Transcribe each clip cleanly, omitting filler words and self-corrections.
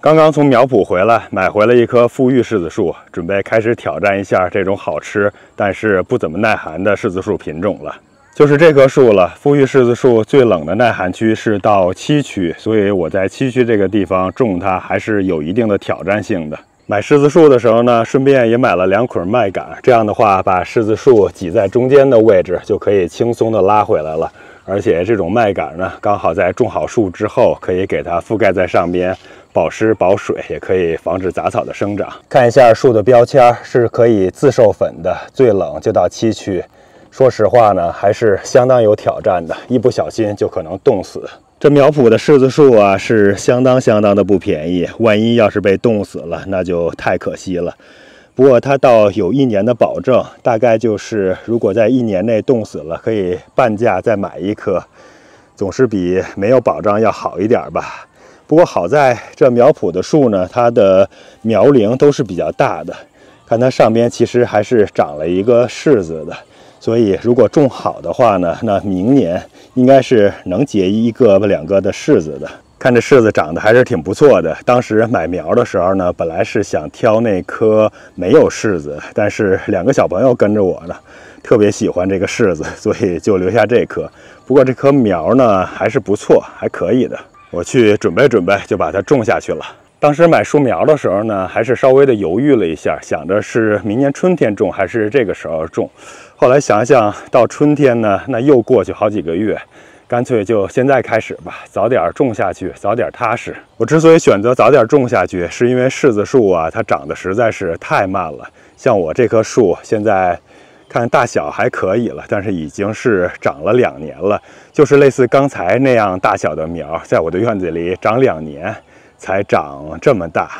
刚刚从苗圃回来，买回了一棵富裕柿子树，准备开始挑战一下这种好吃但是不怎么耐寒的柿子树品种了。就是这棵树了。富裕柿子树最冷的耐寒区是到7区，所以我在7区这个地方种它还是有一定的挑战性的。买柿子树的时候呢，顺便也买了2捆麦秆，这样的话把柿子树挤在中间的位置就可以轻松的拉回来了。而且这种麦秆呢，刚好在种好树之后，可以给它覆盖在上边，保湿保水，也可以防止杂草的生长。看一下树的标签，是可以自授粉的，最冷就到7区。说实话呢，还是相当有挑战的，一不小心就可能冻死。这苗圃的柿子树啊，是相当的不便宜，万一要是被冻死了，那就太可惜了。不过它倒有1年的保证，大概就是如果在1年内冻死了，可以半价再买一棵，总是比没有保障要好一点吧。不过好在这苗圃的树呢，它的苗龄都是比较大的，看它上边其实还是长了一个柿子的，所以如果种好的话呢，那明年应该是能结1个2个的柿子的。看这柿子长得还是挺不错的。当时买苗的时候呢，本来是想挑那棵没有柿子，但是2个小朋友跟着我呢，特别喜欢这个柿子，所以就留下这棵。不过这棵苗呢还是不错，还可以的。我去准备就把它种下去了。当时买树苗的时候呢，还是稍微的犹豫了一下，想着是明年春天种还是这个时候种。后来想想到春天呢，那又过去好几个月，干脆就现在开始吧，早点种下去，早点踏实。我之所以选择早点种下去，是因为柿子树啊，它长得实在是太慢了。像我这棵树现在看大小还可以了，但是已经是长了2年了，就是类似刚才那样大小的苗，在我的院子里长2年才长这么大。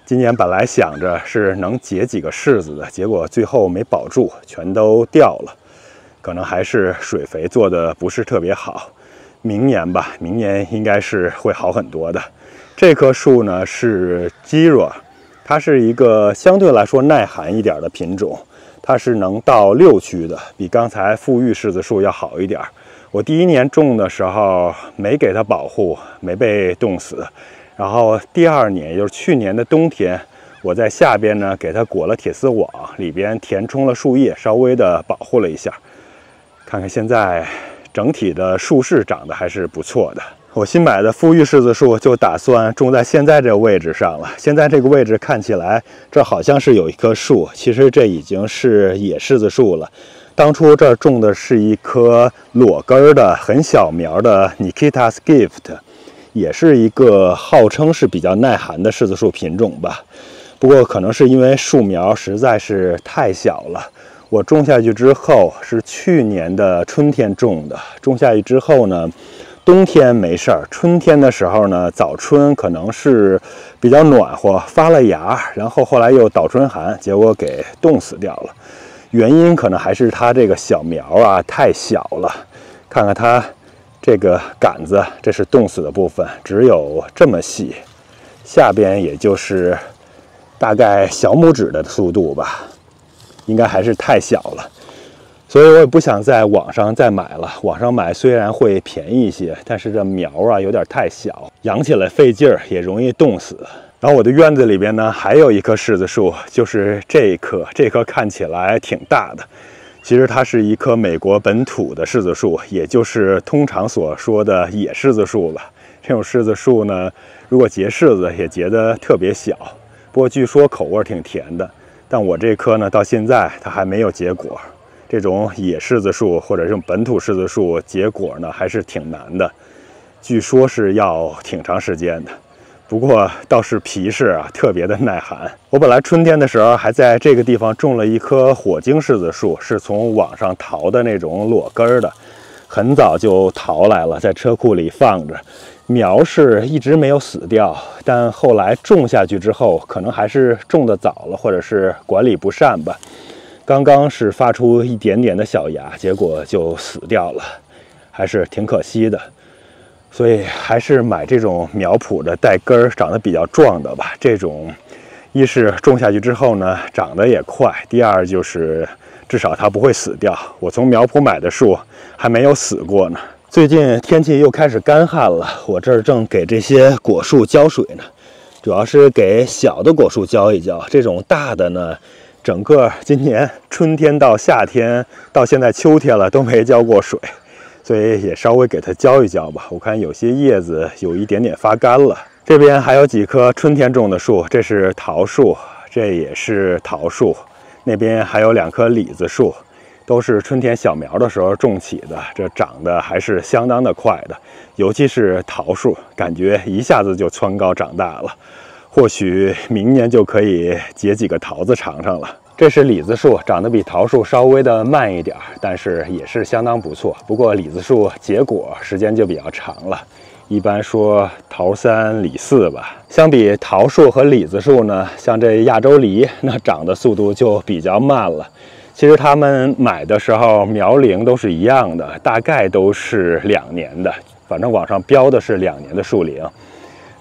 今年本来想着是能结几个柿子的，结果最后没保住，全都掉了。可能还是水肥做的不是特别好，明年吧，明年应该是会好很多的。这棵树呢是 Gira， 它是一个相对来说耐寒一点的品种，它是能到6区的，比刚才富裕柿子树要好一点。我第1年种的时候没给它保护，没被冻死。然后第2年，也就是去年的冬天，我在下边呢给它裹了铁丝网，里边填充了树叶，稍微的保护了一下。看看现在整体的树势长得还是不错的。我新买的富裕柿子树就打算种在现在这个位置上了。现在这个位置看起来，这好像是有一棵树，其实这已经是野柿子树了。当初这儿种的是一棵裸根的很小苗的 Nikita's Gift， 也是一个号称是比较耐寒的柿子树品种吧。不过可能是因为树苗实在是太小了，我种下去之后是去年的春天种的。种下去之后呢，冬天没事儿，春天的时候呢，早春可能是比较暖和，发了芽，然后后来又倒春寒，结果给冻死掉了。原因可能还是它这个小苗啊太小了。看看它这个杆子，这是冻死的部分，只有这么细，下边也就是大概小拇指的速度吧，应该还是太小了。所以我也不想在网上再买了。网上买虽然会便宜一些，但是这苗啊有点太小，养起来费劲儿，也容易冻死。然后我的院子里边呢，还有一棵柿子树，就是这一棵。这棵看起来挺大的，其实它是一棵美国本土的柿子树，也就是通常所说的野柿子树吧。这种柿子树呢，如果结柿子也结得特别小，不过据说口味挺甜的。但我这棵呢，到现在它还没有结果。这种野柿子树或者这种本土柿子树结果呢，还是挺难的，据说是要挺长时间的。不过倒是皮柿啊，特别的耐寒。我本来春天的时候还在这个地方种了一棵火晶柿子树，是从网上淘的那种裸根的，很早就淘来了，在车库里放着。苗是一直没有死掉，但后来种下去之后，可能还是种得早了，或者是管理不善吧。刚刚是发出一点点的小芽，结果就死掉了，还是挺可惜的。所以还是买这种苗圃的带根儿、长得比较壮的吧。这种一是种下去之后呢，长得也快；第二就是至少它不会死掉。我从苗圃买的树还没有死过呢。最近天气又开始干旱了，我这儿正给这些果树浇水呢。主要是给小的果树浇一浇，这种大的呢，整个今年春天到夏天到现在秋天了都没浇过水，所以也稍微给它浇一浇吧。我看有些叶子有一点点发干了。这边还有几棵春天种的树，这是桃树，这也是桃树，那边还有2棵李子树，都是春天小苗的时候种起的，这长得还是相当的快的。尤其是桃树，感觉一下子就蹿高长大了，或许明年就可以结几个桃子尝尝了。这是李子树，长得比桃树稍微的慢一点，但是也是相当不错。不过李子树结果时间就比较长了，一般说桃3李4吧。相比桃树和李子树呢，像这亚洲梨那长的速度就比较慢了。其实他们买的时候苗龄都是一样的，大概都是2年的。反正网上标的是2年的树龄，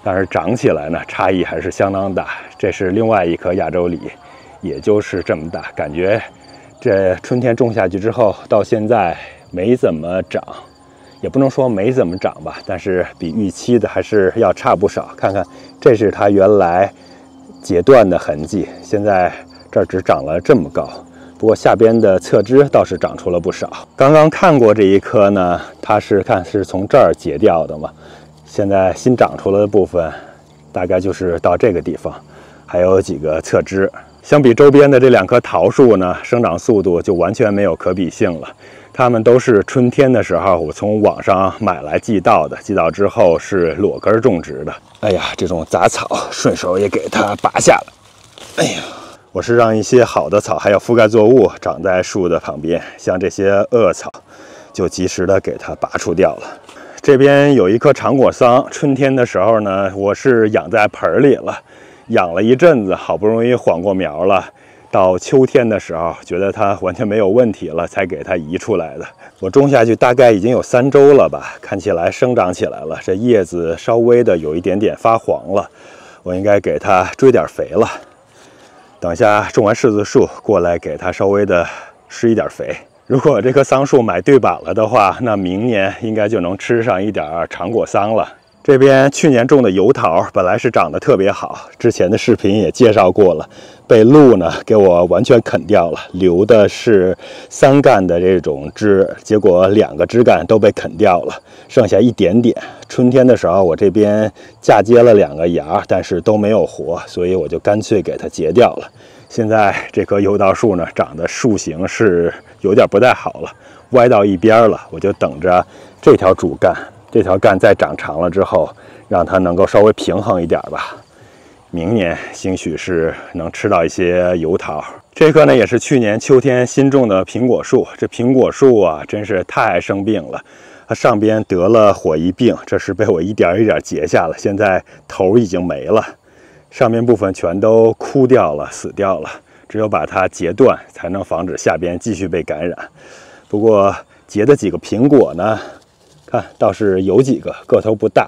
但是长起来呢，差异还是相当大。这是另外一棵亚洲梨，也就是这么大，感觉这春天种下去之后，到现在没怎么长，也不能说没怎么长吧，但是比预期的还是要差不少。看看，这是它原来截断的痕迹，现在这儿只长了这么高。不过下边的侧枝倒是长出了不少。刚刚看过这一棵呢，它是从这儿截掉的嘛，现在新长出来的部分大概就是到这个地方，还有几个侧枝。相比周边的这2棵桃树呢，生长速度就完全没有可比性了。它们都是春天的时候我从网上买来寄到的，寄到之后是裸根种植的。哎呀，这种杂草顺手也给它拔下来。哎呀，我是让一些好的草还有覆盖作物长在树的旁边，像这些恶草就及时的给它拔除掉了。这边有一棵长果桑，春天的时候呢，我是养在盆里了，养了一阵子，好不容易缓过苗了。到秋天的时候，觉得它完全没有问题了，才给它移出来的。我种下去大概已经有3周了吧，看起来生长起来了，这叶子稍微的有一点点发黄了，我应该给它追点肥了。等一下种完柿子树过来，给它稍微的施一点肥。如果这棵桑树买对版了的话，那明年应该就能吃上一点长果桑了。这边去年种的油桃本来是长得特别好，之前的视频也介绍过了，被鹿呢给我完全啃掉了，留的是3干的这种枝，结果2个枝干都被啃掉了，剩下一点点。春天的时候我这边嫁接了2个芽，但是都没有活，所以我就干脆给它截掉了。现在这棵油桃树呢，长的树形是有点不太好了，歪到一边了，我就等着这条主干。这条干再长长了之后，让它能够稍微平衡一点吧。明年兴许是能吃到一些油桃。这棵呢也是去年秋天新种的苹果树。这苹果树啊，真是太爱生病了。它上边得了火疫病，这是被我一点一点截下了，现在头已经没了，上面部分全都枯掉了，死掉了。只有把它截断，才能防止下边继续被感染。不过结的几个苹果呢？看，倒是有几个个头不大，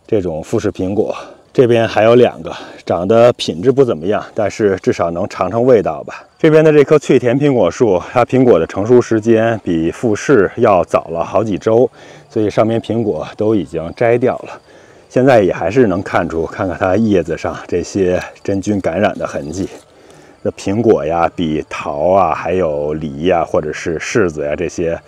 这种富士苹果。这边还有2个，长得品质不怎么样，但是至少能尝尝味道吧。这边的这棵脆甜苹果树，它苹果的成熟时间比富士要早了好几周，所以上面苹果都已经摘掉了。现在也还是能看出，看看它叶子上这些真菌感染的痕迹。这苹果呀，比桃啊，还有梨呀，或者是柿子呀这些，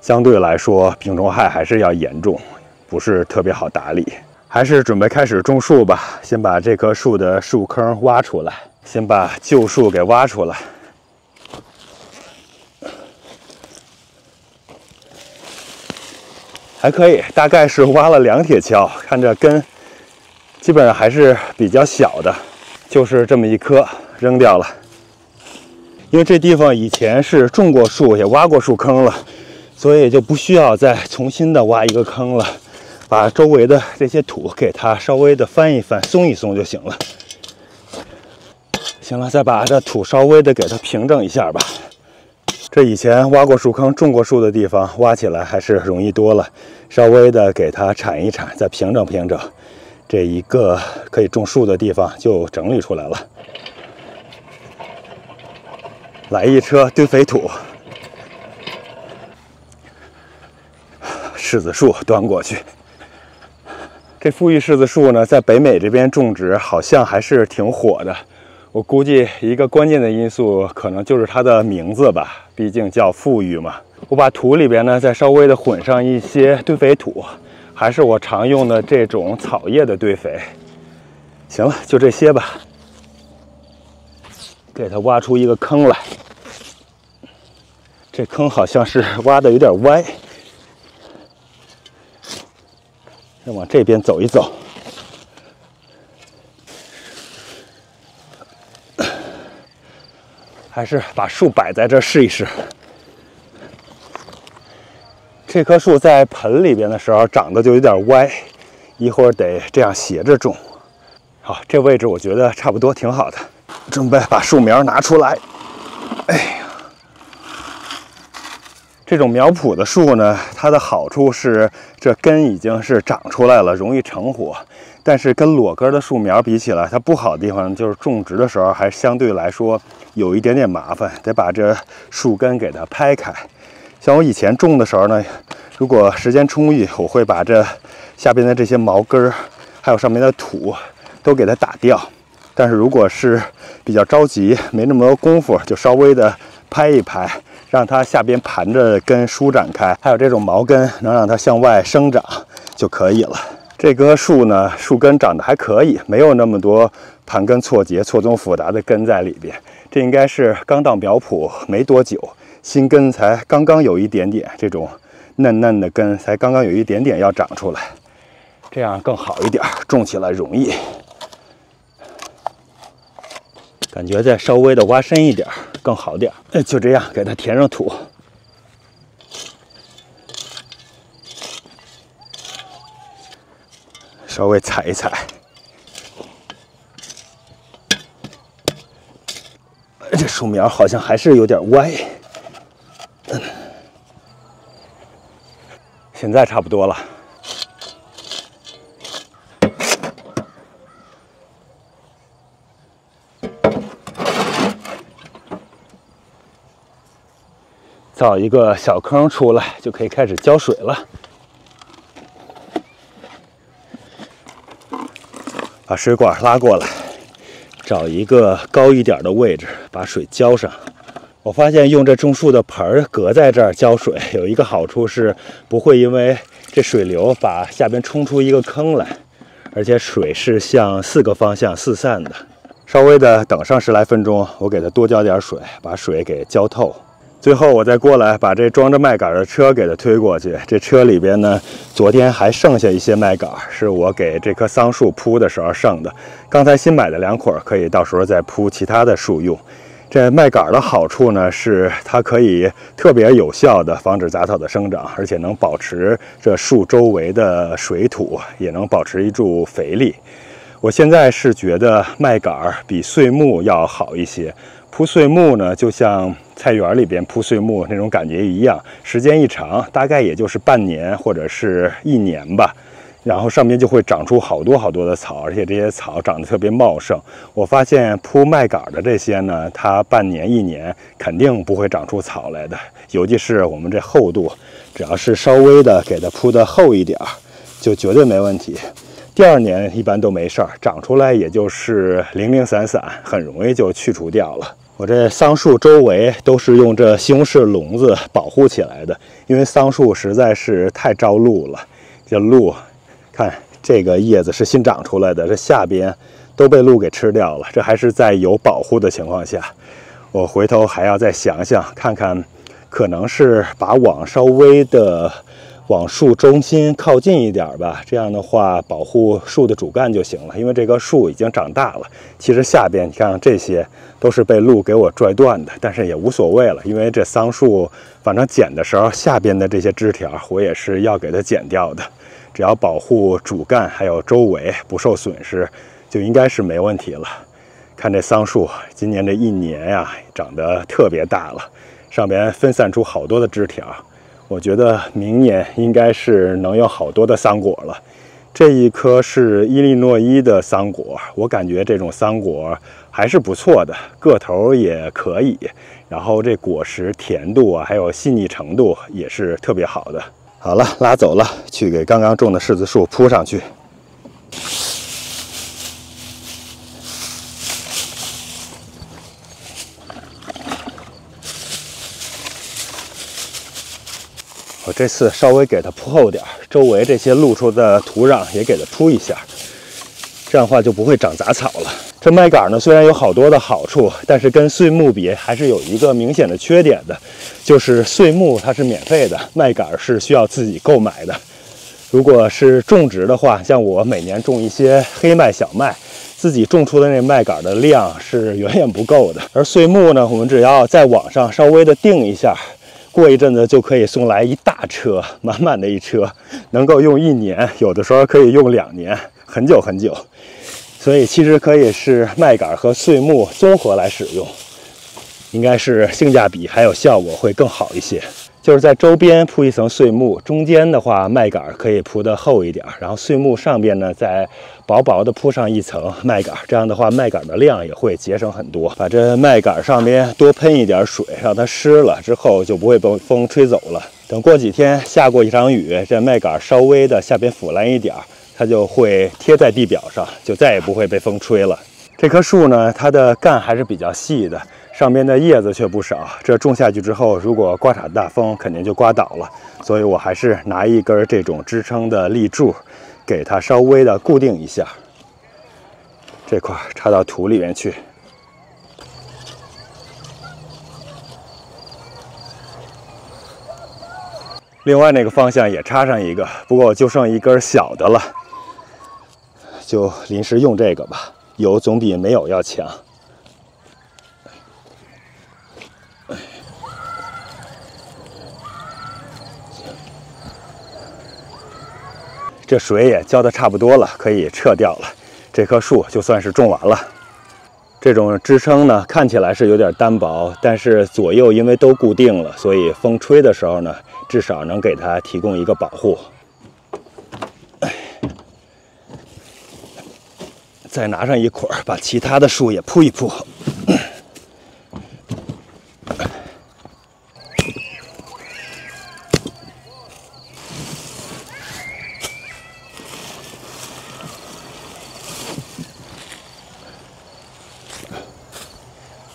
相对来说病虫害还是要严重，不是特别好打理。还是准备开始种树吧，先把这棵树的树坑挖出来，先把旧树给挖出来。还可以，大概是挖了2铁锹，看着根基本上还是比较小的，就是这么一棵扔掉了。因为这地方以前是种过树，也挖过树坑了，所以就不需要再重新的挖一个坑了，把周围的这些土给它稍微的翻一翻，松一松就行了。行了，再把这土稍微的给它平整一下吧。这以前挖过树坑、种过树的地方，挖起来还是容易多了。稍微的给它铲一铲，再平整平整，这一个可以种树的地方就整理出来了。来一车堆肥土，柿子树端过去。这富裕柿子树呢，在北美这边种植好像还是挺火的。我估计一个关键的因素可能就是它的名字吧，毕竟叫富裕嘛。我把土里边呢再稍微的混上一些堆肥土，还是我常用的这种草叶的堆肥。行了，就这些吧。给它挖出一个坑来，这坑好像是挖的有点歪，再往这边走一走。还是把树摆在这试一试。这棵树在盆里边的时候长得就有点歪，一会儿得这样斜着种。好，这位置我觉得差不多挺好的，准备把树苗拿出来。哎呀，这种苗圃的树呢，它的好处是这根已经是长出来了，容易成活。但是跟裸根的树苗比起来，它不好的地方就是种植的时候还相对来说有一点点麻烦，得把这树根给它拍开。像我以前种的时候呢，如果时间充裕，我会把这下边的这些毛根还有上面的土都给它打掉。但是如果是比较着急，没那么多功夫，就稍微的拍一拍，让它下边盘着根舒展开，还有这种毛根能让它向外生长就可以了。这棵树呢，树根长得还可以，没有那么多盘根错节、错综复杂的根在里边。这应该是刚到苗圃没多久，新根才刚刚有一点点，这种嫩嫩的根才刚刚有一点点要长出来，这样更好一点，种起来容易。感觉再稍微的挖深一点更好点。就这样给它填上土。稍微踩一踩，这树苗好像还是有点歪。现在差不多了。造一个小坑出来，就可以开始浇水了。把水管拉过来，找一个高一点的位置，把水浇上。我发现用这种树的盆隔在这儿浇水，有一个好处是不会因为这水流把下边冲出一个坑来，而且水是向4个方向四散的。稍微的等上10来分钟，我给它多浇点水，把水给浇透。最后我再过来把这装着麦秆的车给它推过去。这车里边呢，昨天还剩下一些麦秆，是我给这棵桑树铺的时候剩的。刚才新买的2捆，可以到时候再铺其他的树用。这麦秆的好处呢，是它可以特别有效的防止杂草的生长，而且能保持这树周围的水土，也能保持一注肥力。我现在是觉得麦秆比碎木要好一些。铺碎木呢，就像菜园里边铺碎木那种感觉一样，时间一长，大概也就是半年或者是1年吧，然后上面就会长出好多好多的草，而且这些草长得特别茂盛。我发现铺麦秆的这些呢，它半年1年肯定不会长出草来的，尤其是我们这厚度，只要是稍微的给它铺的厚一点，就绝对没问题。第2年一般都没事儿，长出来也就是零零散散，很容易就去除掉了。我这桑树周围都是用这西红柿笼子保护起来的，因为桑树实在是太招鹿了。这鹿，看这个叶子是新长出来的，这下边都被鹿给吃掉了。这还是在有保护的情况下，我回头还要再想想，看看可能是把网稍微的往树中心靠近一点吧，这样的话保护树的主干就行了。因为这棵树已经长大了，其实下边你看这些都是被鹿给我拽断的，但是也无所谓了，因为这桑树反正剪的时候下边的这些枝条我也是要给它剪掉的，只要保护主干还有周围不受损失，就应该是没问题了。看这桑树今年这1年呀，长得特别大了，上边分散出好多的枝条。我觉得明年应该是能有好多的桑果了。这一棵是伊利诺伊的桑果，我感觉这种桑果还是不错的，个头也可以，然后这果实甜度啊，还有细腻程度也是特别好的。好了，拉走了，去给刚刚种的柿子树铺上去。我这次稍微给它铺厚点，周围这些露出的土壤也给它铺一下，这样的话就不会长杂草了。这麦秆呢，虽然有好多的好处，但是跟碎木比还是有一个明显的缺点的，就是碎木它是免费的，麦秆是需要自己购买的。如果是种植的话，像我每年种一些黑麦、小麦，自己种出的那麦秆的量是远远不够的。而碎木呢，我们只要在网上稍微的订一下，过一阵子就可以送来一大车，满满的一车，能够用1年，有的时候可以用2年，很久很久。所以其实可以是麦秆和碎木综合来使用，应该是性价比还有效果会更好一些。就是在周边铺一层碎木，中间的话麦秆可以铺得厚一点，然后碎木上边呢再薄薄的铺上一层麦秆，这样的话麦秆的量也会节省很多。把这麦秆上边多喷一点水，让它湿了之后就不会被风吹走了。等过几天下过一场雨，这麦秆稍微的下边腐烂一点，它就会贴在地表上，就再也不会被风吹了。这棵树呢，它的干还是比较细的，上面的叶子却不少。这种下去之后，如果刮场大风，肯定就刮倒了。所以我还是拿一根这种支撑的立柱，给它稍微的固定一下。这块插到土里面去。另外那个方向也插上一个，不过就剩一根小的了，就临时用这个吧，有总比没有要强。这水也浇得差不多了，可以撤掉了。这棵树就算是种完了。这种支撑呢，看起来是有点单薄，但是左右因为都固定了，所以风吹的时候呢，至少能给它提供一个保护。再拿上一捆，把其他的树也铺一铺。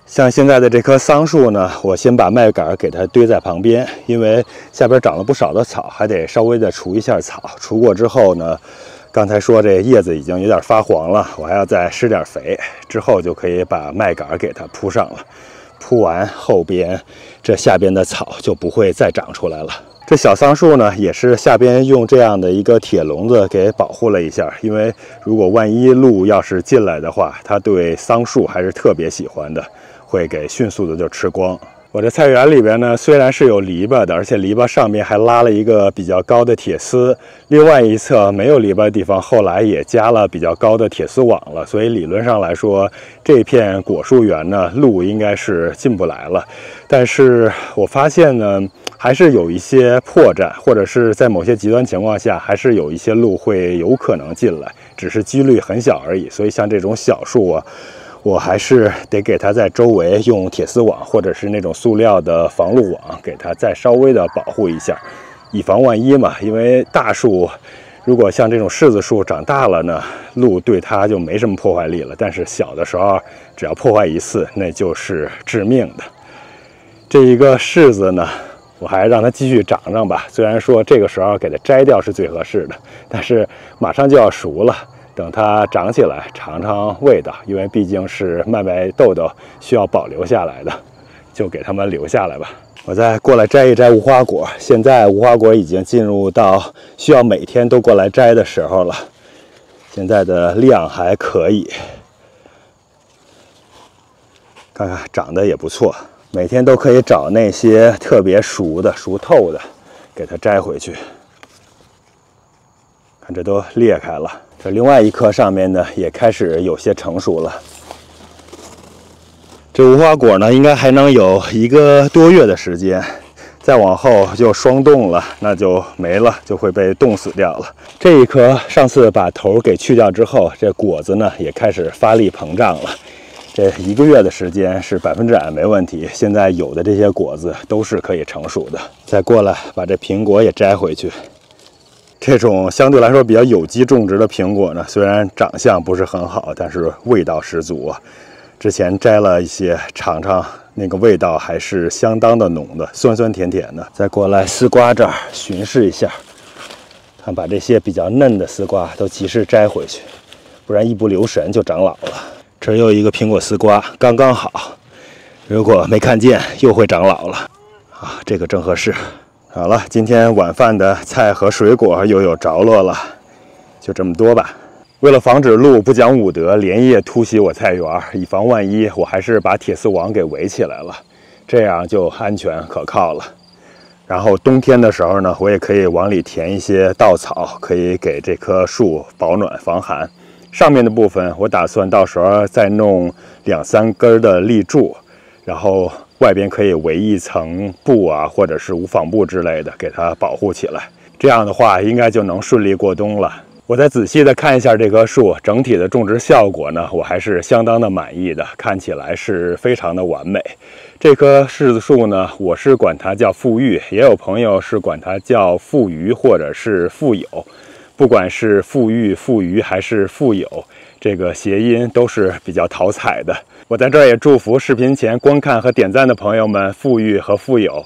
像现在的这棵桑树呢，我先把麦秆给它堆在旁边，因为下边长了不少的草，还得稍微的除一下草。除过之后呢，刚才说这叶子已经有点发黄了，我还要再施点肥，之后就可以把麦秆给它铺上了。铺完后边，这下边的草就不会再长出来了。这小桑树呢，也是下边用这样的一个铁笼子给保护了一下，因为如果万一鹿要是进来的话，它对桑树还是特别喜欢的。会给迅速的就吃光。我这菜园里边呢，虽然是有篱笆的，而且篱笆上面还拉了一个比较高的铁丝，另外一侧没有篱笆的地方，后来也加了比较高的铁丝网了，所以理论上来说，这片果树园呢，鹿应该是进不来了。但是我发现呢，还是有一些破绽，或者是在某些极端情况下，还是有一些鹿会有可能进来，只是几率很小而已。所以像这种小树啊，我还是得给它在周围用铁丝网或者是那种塑料的防鹿网给它再稍微的保护一下，以防万一嘛。因为大树如果像这种柿子树长大了呢，鹿对它就没什么破坏力了，但是小的时候只要破坏一次，那就是致命的。这一个柿子呢，我还让它继续长长吧，虽然说这个时候给它摘掉是最合适的，但是马上就要熟了，等它长起来尝尝味道，因为毕竟是麦麦豆豆需要保留下来的，就给它们留下来吧。我再过来摘一摘无花果，现在无花果已经进入到需要每天都过来摘的时候了，现在的量还可以，看看长得也不错，每天都可以找那些特别熟的、熟透的，给它摘回去。看这都裂开了。这另外一棵上面呢，也开始有些成熟了。这无花果呢，应该还能有1个多月的时间，再往后就霜冻了，那就没了，就会被冻死掉了。这一棵上次把头给去掉之后，这果子呢也开始发力膨胀了。这1个月的时间是100%没问题，现在有的这些果子都是可以成熟的。再过来把这苹果也摘回去。这种相对来说比较有机种植的苹果呢，虽然长相不是很好，但是味道十足啊。之前摘了一些尝尝，那个味道还是相当的浓的，酸酸甜甜的。再过来丝瓜这儿巡视一下，看把这些比较嫩的丝瓜都及时摘回去，不然一不留神就长老了。这儿又一个苹果丝瓜，刚刚好，如果没看见又会长老了啊，这个正合适。好了，今天晚饭的菜和水果又有着落了，就这么多吧。为了防止鹿不讲武德连夜突袭我菜园，以防万一，我还是把铁丝网给围起来了，这样就安全可靠了。然后冬天的时候呢，我也可以往里填一些稻草，可以给这棵树保暖防寒。上面的部分我打算到时候再弄2、3根的立柱，然后外边可以围一层布啊，或者是无纺布之类的，给它保护起来。这样的话，应该就能顺利过冬了。我再仔细的看一下这棵树整体的种植效果呢，我还是相当的满意的，看起来是非常的完美。这棵柿子树呢，我是管它叫富裕，也有朋友是管它叫富余或者是富有。不管是富裕、富余还是富有，这个谐音都是比较讨彩的。我在这儿也祝福视频前观看和点赞的朋友们富裕和富有。